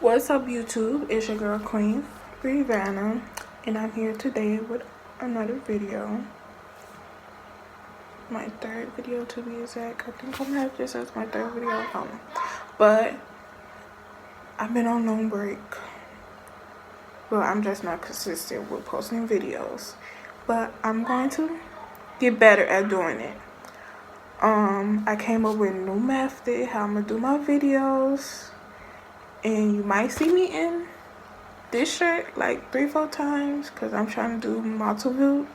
What's up, YouTube? It's your girl ʀɪԼՂᴛs, and I'm here today with another video. My third video, to be exact. I think I'm gonna have this as my third video. But I've been on long break. Well, I'm just not consistent with posting videos, but I'm going to get better at doing it. I came up with a new method how I'm gonna do my videos, and you might see me in this shirt like 3-4 times because I'm trying to do multiple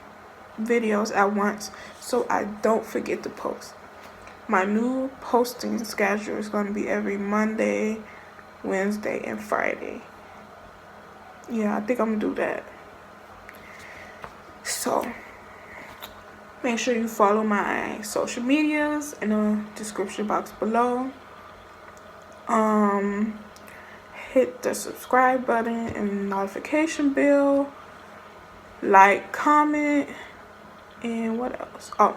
videos at once so I don't forget to post. My new posting schedule is going to be every Monday, Wednesday, and Friday. Yeah, I think I'm gonna do that. So make sure you follow my social medias in the description box below. Hit the subscribe button and notification bell. Like, comment, and what else? Oh,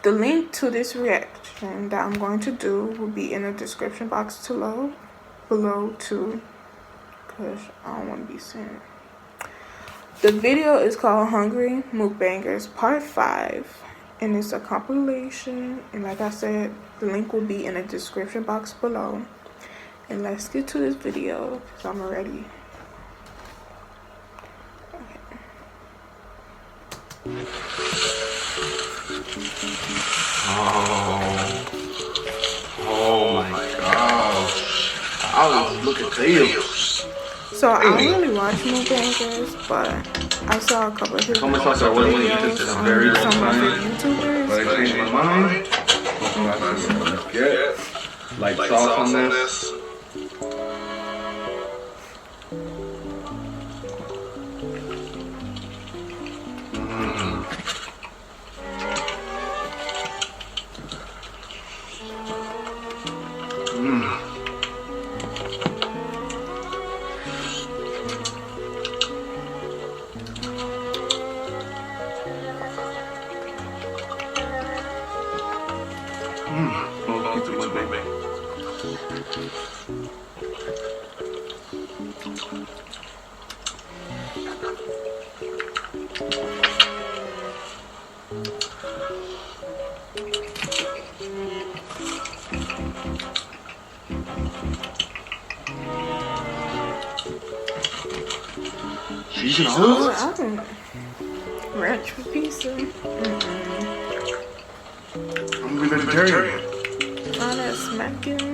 the link to this reaction that I'm going to do will be in the description box below too, because I don't want to be seen. The video is called Hungry Mukbangers Part 5, and it's a compilation, and like I said, the link will be in the description box below. And let's get to this video because I'm ready. Okay. Oh my gosh. Alice, look at this. So I don't really watch Mukbangers, but I saw a couple of his videos I wasn't on to a very long some of time, his YouTubers. but I changed my mind. Let's get like sauce on this. Oh, I don't ranch for pizza. I'm vegetarian. Oh, that's smacking.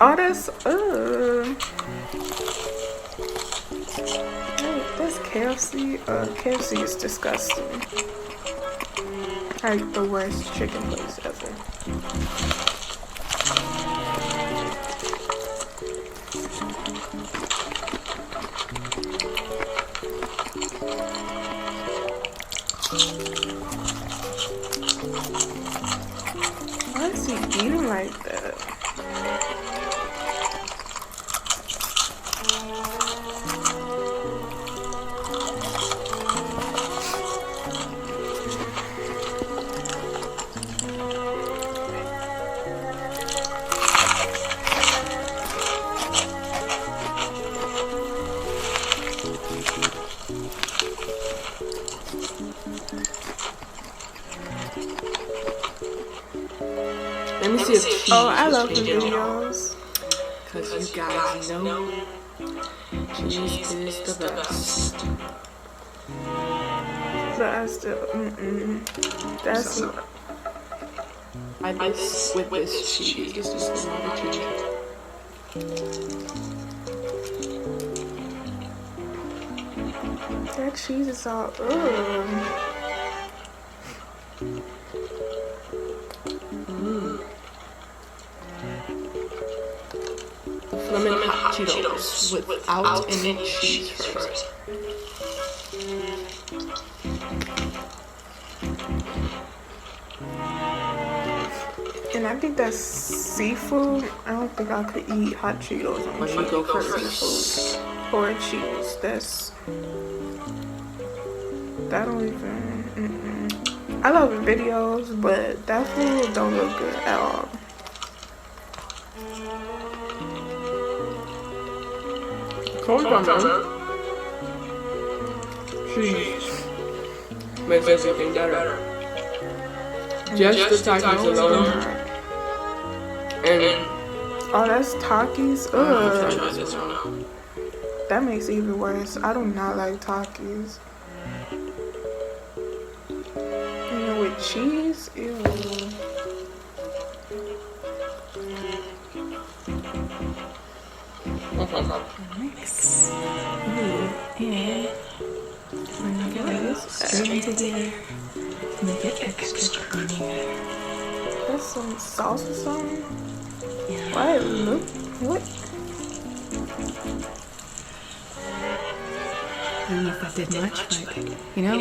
Oh, that's that's KFC. KFC is disgusting. Like the worst chicken place ever. Why is he eating like that? Let me see if cheese. Oh, I love the videos. Because you guys know cheese is the best. But I still, that's I miss with this cheese. This is the other cheese. that cheese is all, Lemon hot Cheetos without any cheese first. And I think that's seafood. I don't think I could eat hot Cheetos on But you go first. seafood or cheese. That don't even. I I love videos, but that food don't look good at all. Cheese makes everything better. Just the tacos alone. And oh, that's Takis. Ugh. try this one out. That makes it even worse. I do not like Takis. You know, with cheese? Ew. Mix. Yeah. String together. Make it extra creamy. That's some sauce or something? Why it look? What? I don't know if that did much, but you know,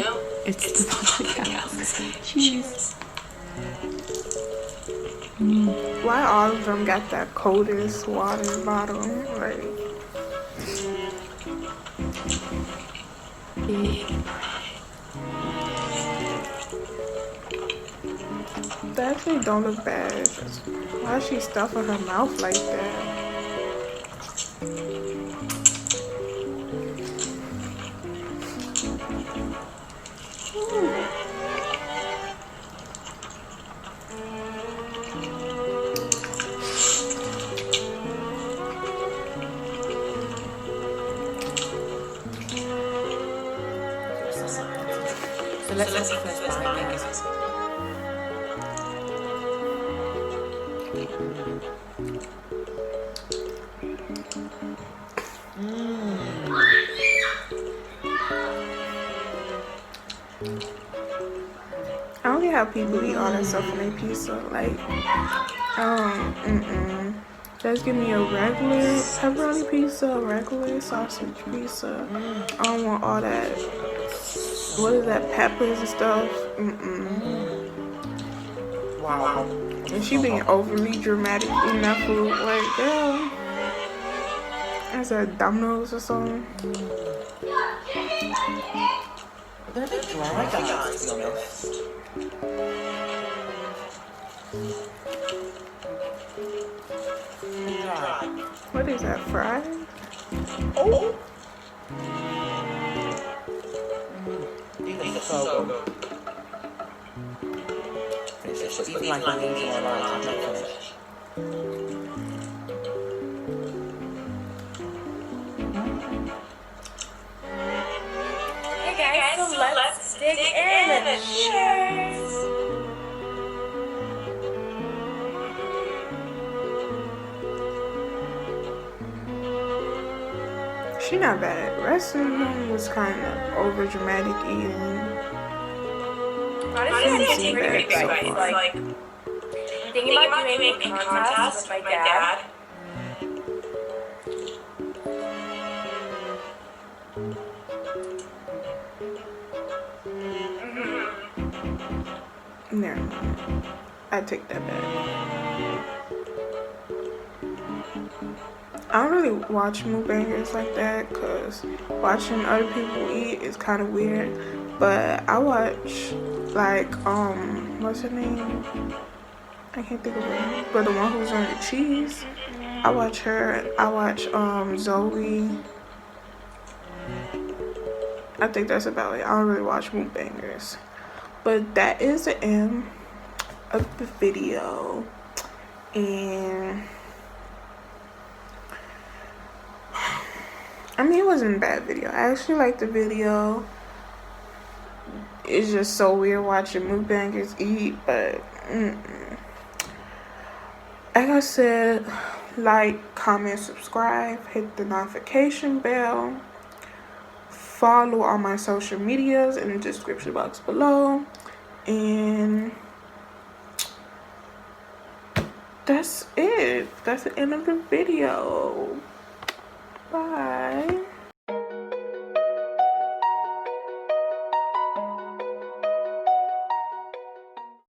it's the podcast. Cheese. Why all of them got that coldest water bottle? Like, that actually don't look bad. It's just, why is she stuffing her mouth like that? So let's see first Mukbangers. I don't get how people eat all that stuff in their pizza. Like, just give me a regular pepperoni pizza, a regular sausage pizza. I don't want all that. What is that? Peppers and stuff. Wow. And she being overly dramatic in that food. Like, girl, that's a Domino's or something. They're a bit dry, guys, to be honest. What is that, fried? Oh! These are so good. Finish this. Even like these are like I'm not finished. Hey guys, so let's dig in. Cheers! She not bad. The rest of them was kind of over dramatic eating. Honestly, I seem think bad it's so great. far. Like, thinking about doing a contest with my dad. Never mind. I take that back. I don't really watch Mukbangers like that because watching other people eat is kind of weird. But I watch like what's her name? I can't think of her name. But the one who's on the cheese. I watch her. I watch ƦɪԼ. I think that's about it. I don't really watch Mukbangers. But that is the end of the video. And I mean, it wasn't a bad video. I actually liked the video. It's just so weird watching Mukbangers eat, but like I said, like, comment, subscribe, hit the notification bell, follow all my social medias in the description box below, and that's it. That's the end of the video. Bye.